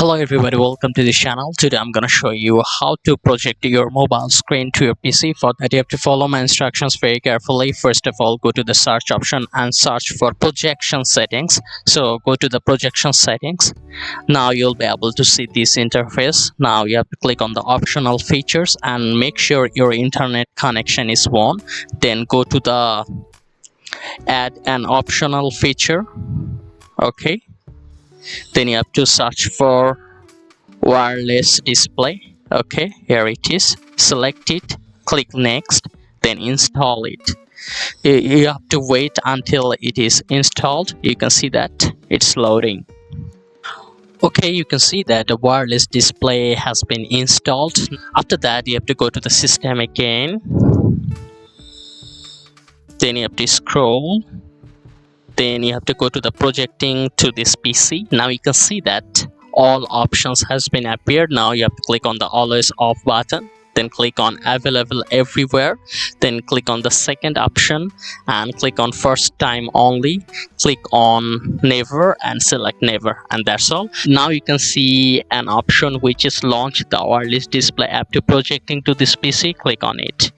Hello everybody, welcome to this channel. Today I'm gonna show you how to project your mobile screen to your PC. For that you have to follow my instructions very carefully. First of all, go to the search option and search for projection settings. So go to the projection settings. Now you'll be able to see this interface. Now you have to click on the optional features and make sure your internet connection is on. Then go to the add an optional feature. Okay, then you have to search for wireless display. Okay, here it is. Select it, click next, then install it. You have to wait until it is installed. You can see that it's loading. Okay, you can see that the wireless display has been installed. After that you have to go to the system again, then you have to scroll, then you have to go to the projecting to this PC. Now you can see that all options has been appeared. Now you have to click on the always off button, then click on available everywhere, then click on the second option and click on first time only, click on never and select never, and that's all. Now you can see an option which is launch the wireless display app to projecting to this PC. Click on it.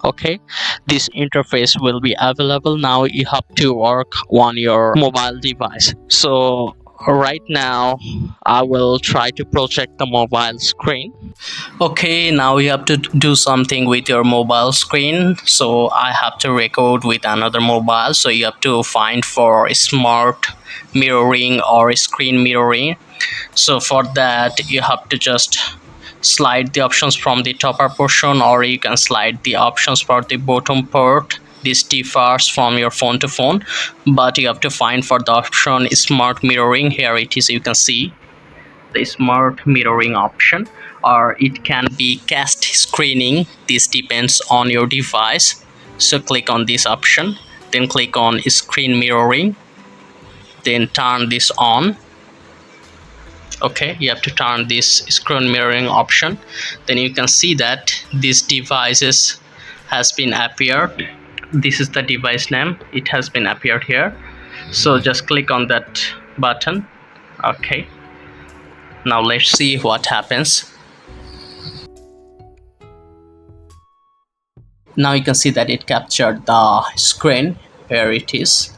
Okay, this interface will be available. Now you have to work on your mobile device. So right now I will try to project the mobile screen. Okay, now you have to do something with your mobile screen. So I have to record with another mobile, so you have to find for smart mirroring or screen mirroring. So for that you have to just slide the options from the topper portion, or you can slide the options for the bottom part. This differs from your phone to phone, but you have to find for the option smart mirroring. Here it is, you can see the smart mirroring option, or it can be cast screening. This depends on your device. So click on this option, then click on screen mirroring, then turn this on. Okay, you have to turn this screen mirroring option. Then you can see that these devices has been appeared. This is the device name, it has been appeared here. So just click on that button. Okay, now let's see what happens. Now you can see that it captured the screen. Here it is.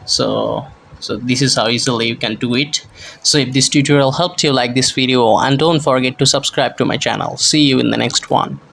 So this is how easily you can do it. So if this tutorial helped you, like this video and don't forget to subscribe to my channel. See you in the next one.